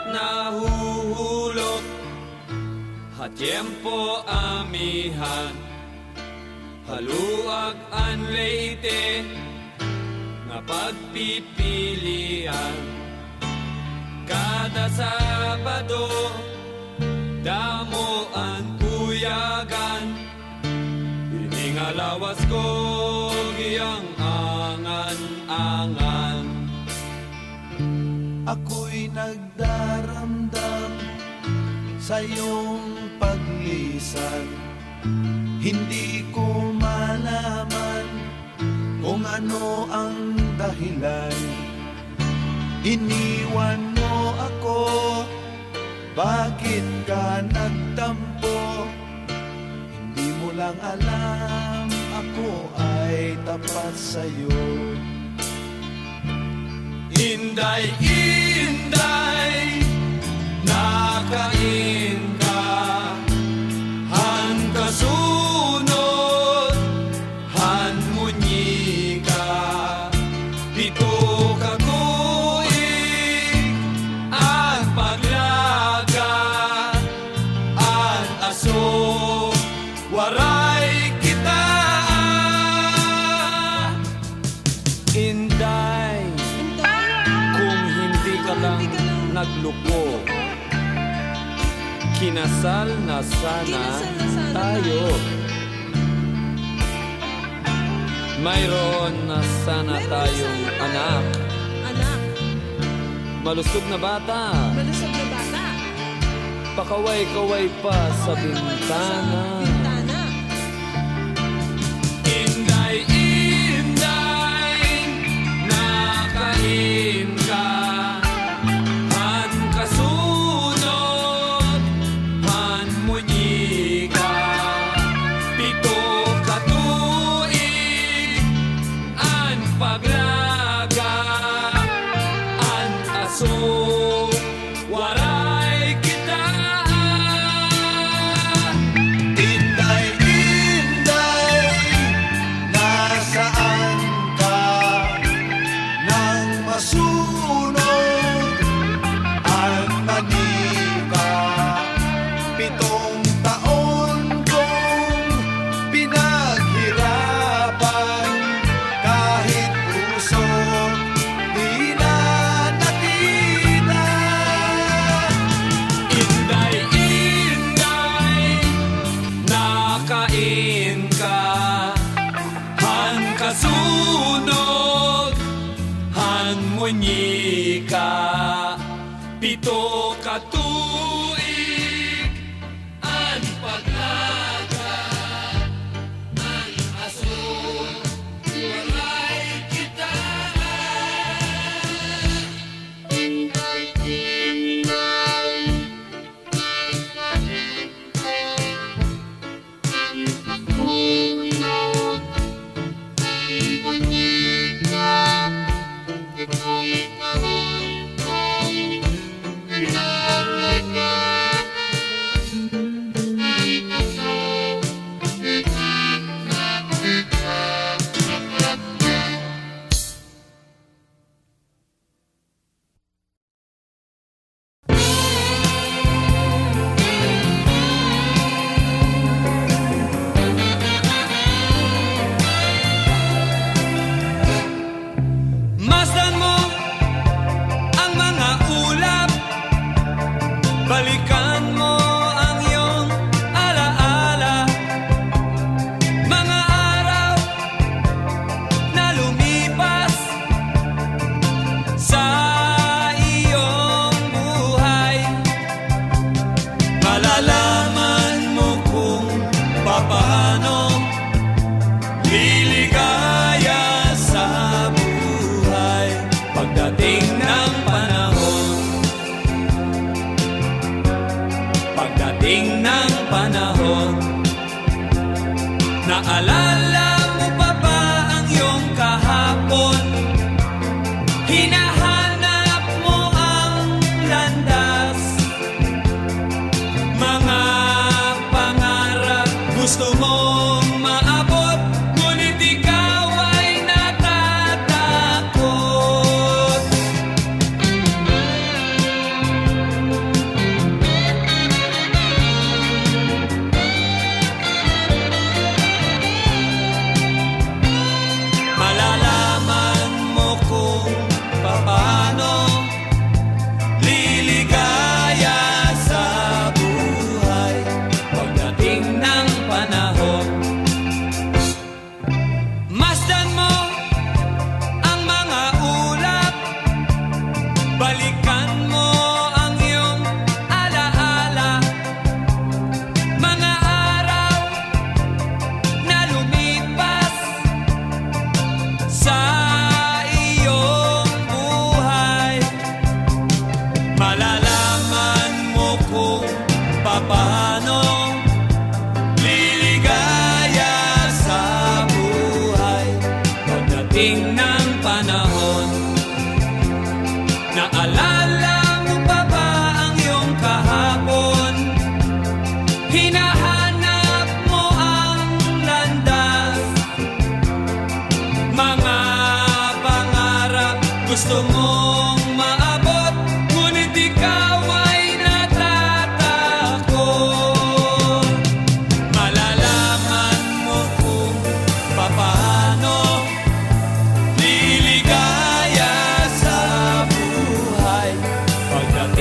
nahuhulog, tiempo amihan, haluag an leite, nga pagpipilian. Kada Sabado, damo ang uyagan, iningalawas ko giyang angan-angan. Ako'y nagdaramdam sa iyong paglisan, hindi ko malaman kung ano ang dahilan. Iniwan mo ako, bakit ka nagtampo? Hindi mo lang alam, ako ay tapat sa'yo. Inday, inday, nakain ka, han kasunod, han munyi ka, pito ka tuig, ang paglaga, ang aso, waray kita. Inday, kung hindi ka lang nagluko, kinasal na sana tayo. Mayroon na sana tayong anak. Malusog na bata. Pakaway-kaway pa sa bintana. Inday, inday, nakain ka, han kasunod, han munyi ka, pito ka tuig, an paglaga, an aso, waray kita. Inday, inday, nasaan ka? Nang masunod ang manika, 7 taon kong pinaghirapan, kahit puso di na nakita. Inday, inday, nakain ka, han kasunod, han munyi ka, pito ka tuig, an paglaga, an aso, waray kita. Masdan mo ang mga ulap, balikan mo ang iyong alaala, mga araw na lumipas sa iyong buhay. Malalaman mo kung papaano liligaya sa buhay pagdating ng panahon. Pagdating ng panahon, naalala mo pa ba ang iyong kahapon? Hinahanap mo ang landas, mga pangarap gusto mong maabot, ngunit ikaw ay natatakot.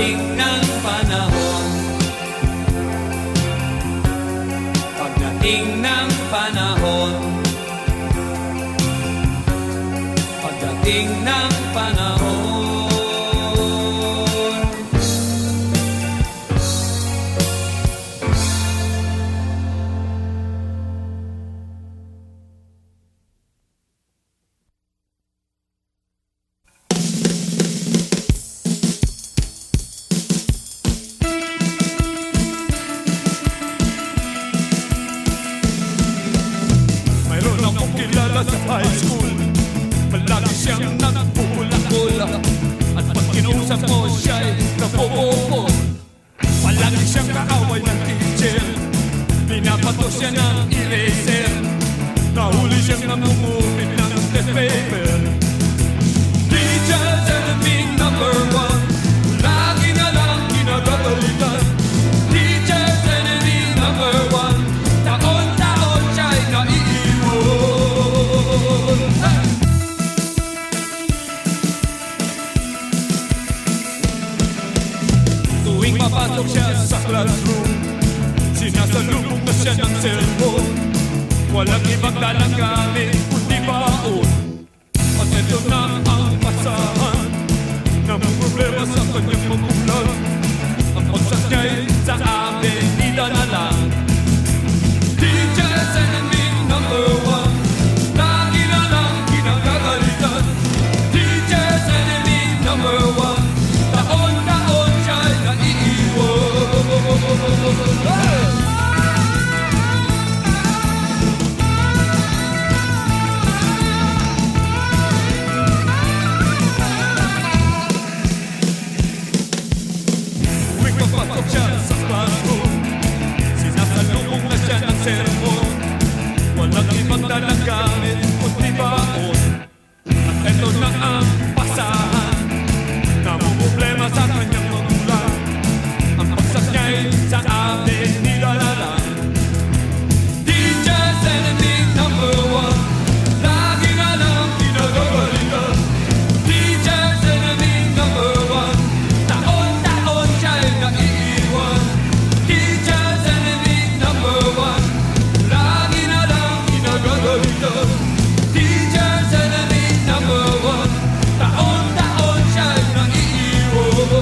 Pagdating ng panahon, pagdating ng panahon, pagdating ng panahon. Sa high school, palagi siyang nagpupulak-ulak. At pag kinausap mo siya'y napupupol. Palagi siyang kaaway ng teacher, pinapato siya ng eraser. Nahuli siyang namumupit ng test paper. Teacher's enemy number one, lagi na lang kinagagalitan. Teacher's enemy number one, taon-taon siya'y naiiwan. Tuwing papasok siya sa classroom, sinasalubong na siya ng cellphone. Walang ibang dalang gamit kundi baon. At ito na ang pasahan, namumroblema sa kanyang magulang. Ang pagsas niya'y sa avenida na lang. Teacher's enemy number one, lagi na lang kinagagalitan. Teacher's enemy number one, taon-taon siya'y naiiwan. Tuwing papasok siya sa classroom, sinasalubong na siya ng sermon. Walang ibang dalang gamit kundi baon. At eto na ang pasahan, namumroblema sa kanyang magulang. Ang pagsas niya'y sa avenida na lang. Teacher's enemy number one, lagi na lang kinagagalitan. Teacher's enemy number one, taon-taon siya'y naiiwan. Teacher's enemy number one, lagi na lang kinagagalitan. Teacher's enemy number one, taon-taon siya'y naiiwan.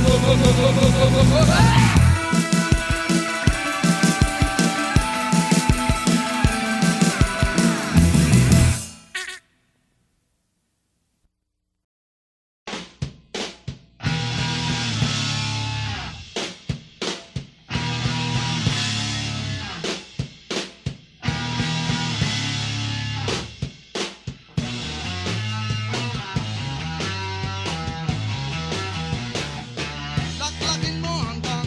Laklakin mo hanggang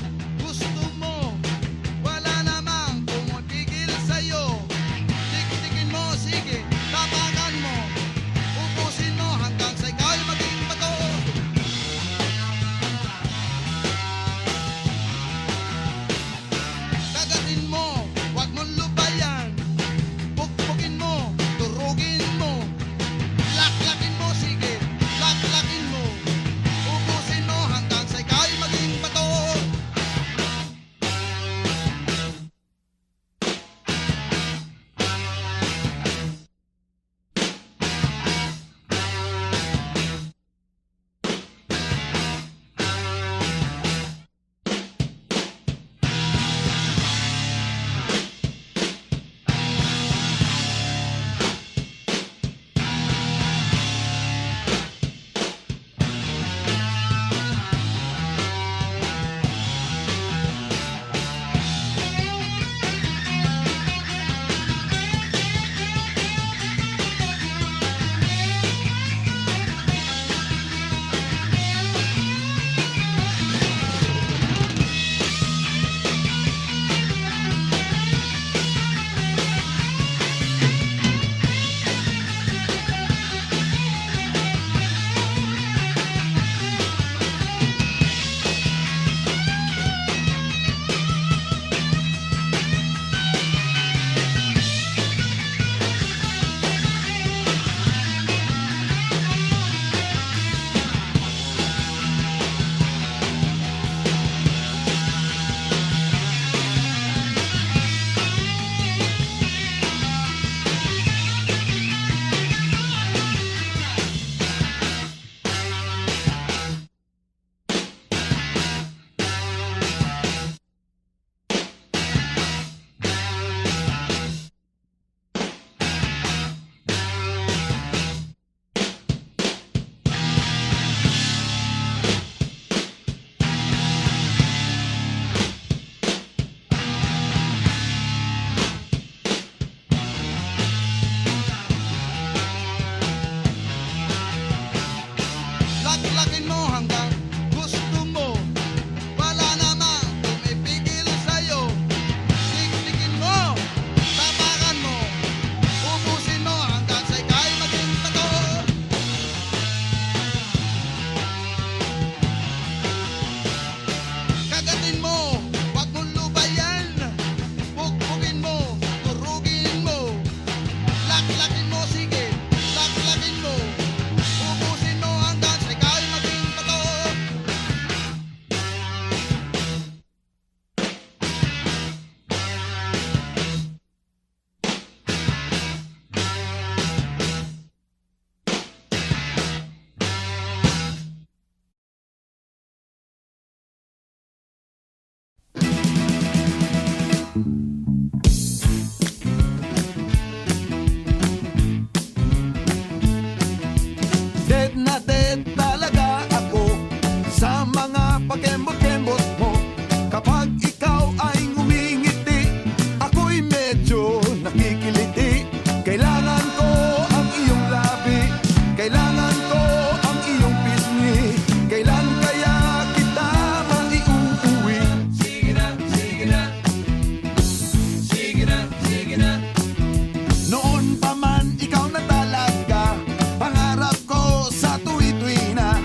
Kagatin mo, wag mong lubayan. Bugbugin mo, turugin mo. Laklakin mo, sige, laklakin mo. Ubusin mo hanggang sa ikaw'y maging totoo. Dead na dead talaga ako sa mga pakembot-kembot mo. Kapag ikaw ay ngumingiti, ako'y medyo nakikiliti. Kailangan ko ang iyong labi, kailangan ko ang iyong pisngi. Kailan kaya kita maiuuwi? Sige na, sige na. Sige na, sige na. Noon pa man ikaw na talaga, pangarap ko sa tuwi-tuwi na.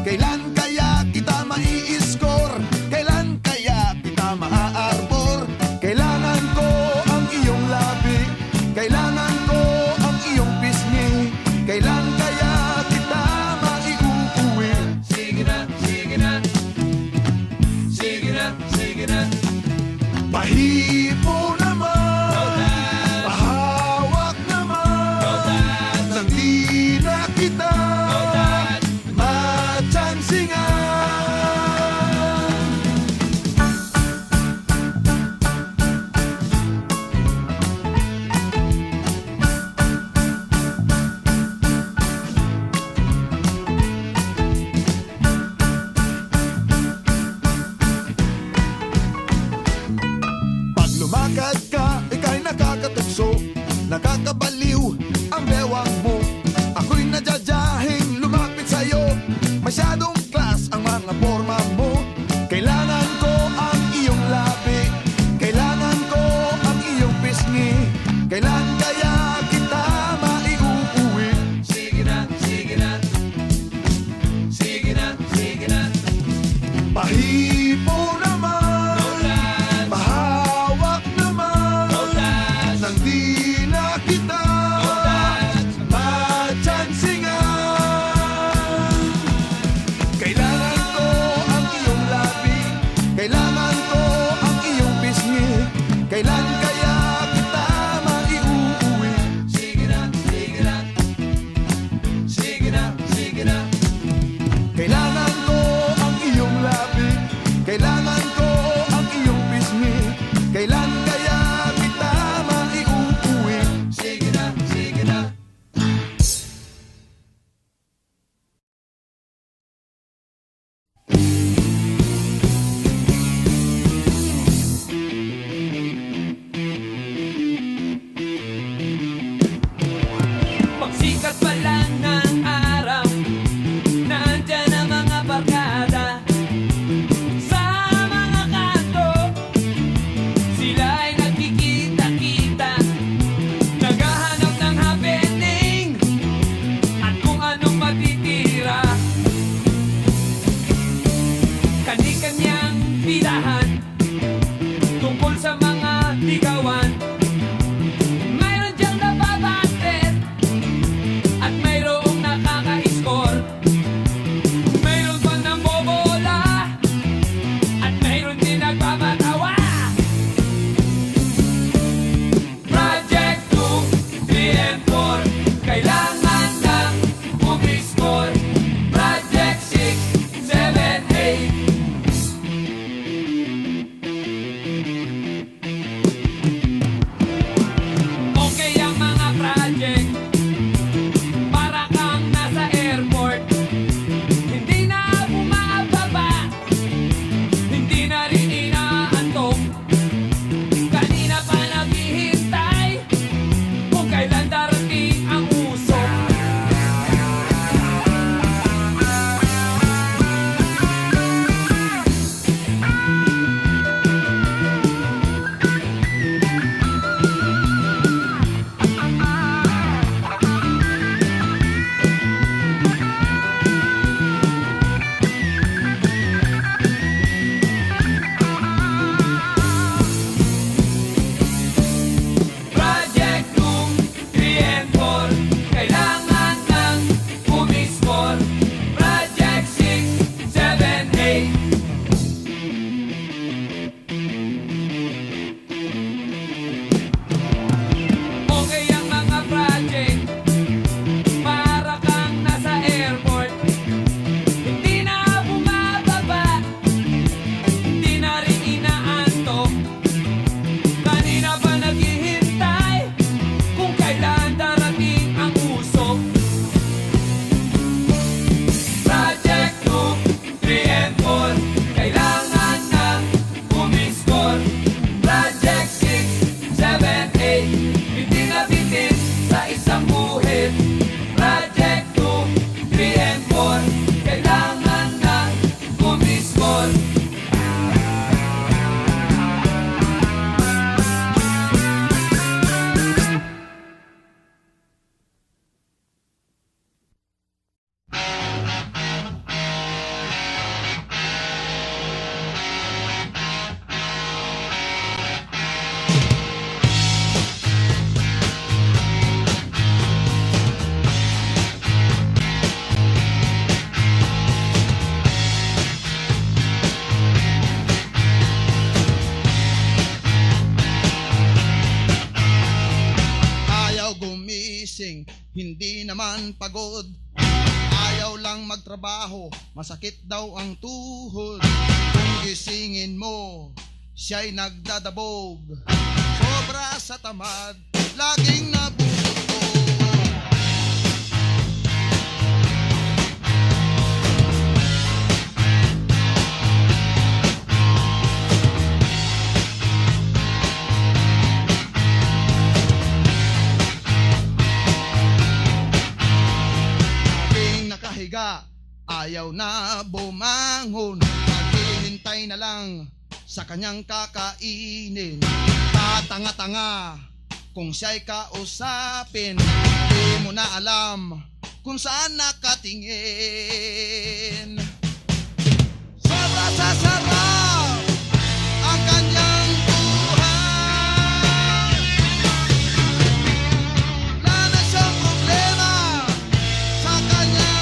Kailan kaya kita mai-score? Kailan kaya kita maa-arbor? Kailangan ko ang iyong labi, kailangan ko ang iyong pisngi. Kailan kaya kita maiuuwi? Sige na, sige na. Sige na, sige na. Pahipo naman, Total, pahawak naman, total, nang di na kita total. matsansingan. Pag lumakad ka, ika'y nakakatukso, nakakabaliw ang bewang mo. Ako'y nadyadyahin lumapit sa'yo, masyadong class ang mga forma mo. Kailangan ko ang iyong labi, kailangan ko ang iyong pisngi. Kailan kaya kita maiuuwi? Sige na, sige na. Sige na, sige na. Pahipo naman, Total, pahawak naman, total, nang di na kita matsansingan. Kailangan ko ang iyong labi, kailangan ko ang iyong pisngi. Kailan kaya kita maiuuwi? sige na, sige na. Sige na, sige na. Kailangan ko ang iyong labi, kailangan ko ang iyong pisngi. Kailan kaya kita maiuuwi? Sige na, sige na. Pagsikat pa lang ng araw, nandyan ang mga barkada sa mga kanto. Sila ay nagkikita-kita, naghahanap ng happening at kung anong matitira. Kani-kanyang bidahan tungkol sa mga ligawan. Mayroon diyang napabasted at mayroong nakaka-score. Mayroon pa ng bobola at mayroon din nagpapatawa. Project 2, 3 and 4, kailangan lang mag-score. Project 6, 7, 8. hindi naman pagod. Ayaw lang magtrabaho, masakit daw ang tuhod. Kung gisingin mo, siya'y nagdadabog. Sobra sa tamad, laging nabubuto. Ayaw na bumangon, naghihintay na lang sa kanyang kakainin. Tatanga-tanga kung siya'y kausapin, di mo na alam kung saan nakatingin. Sobra sa sarap ang kanyang buhay, wala na siyang problema sa kanyang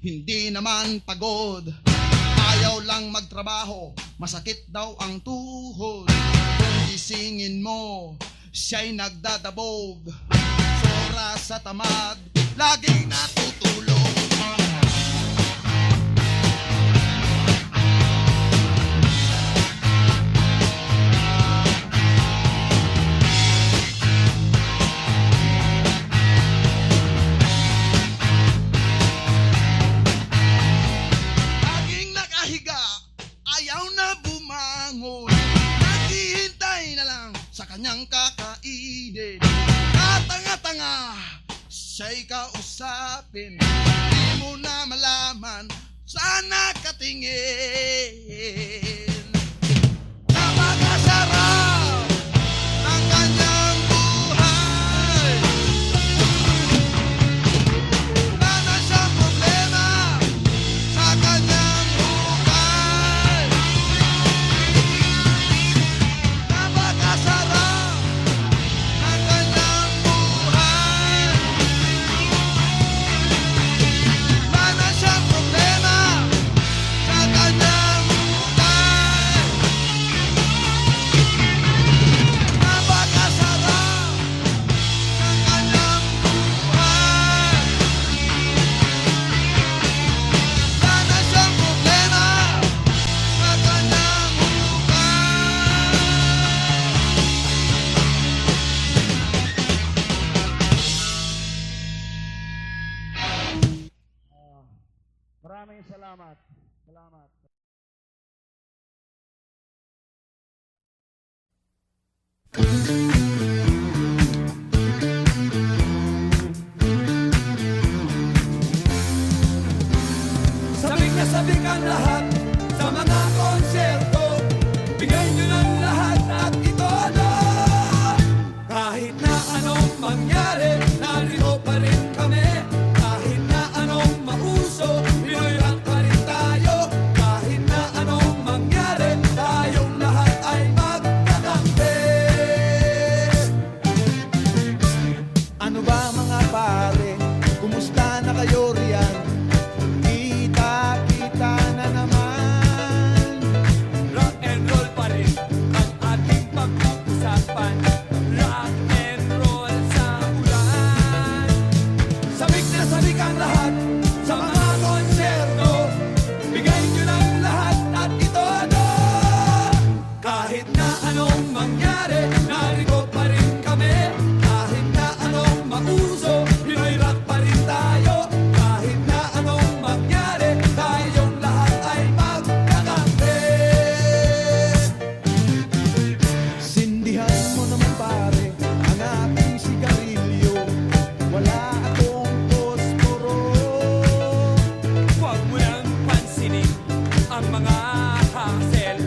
hindi naman pagod. Ayaw lang magtrabaho, masakit daw ang tuhod. Kung gisingin mo, siya'y nagdadabog. Sobra sa tamad, laging natutulog. Kanyang kakainin, katanga-tanga siya'y kausapin, di mo na malaman saan nakatingin. Napakasarap ng kanyang buhay, wala na siyang problema sa kanyang buhay. Napakasarap Maraming salamat. Salamat. Sabik na sabik ang lahat sa mga konserto. Bigay nyo ng lahat at ito na. Kahit na anong ang mga hassle.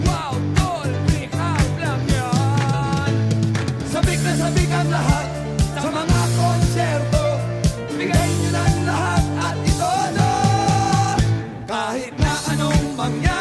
Wow, tol, pick up lang yan. Sabik na sabik ang lahat sa mga konserto. Bigay nyo ng lahat at ito na. Kahit na anong mangyari,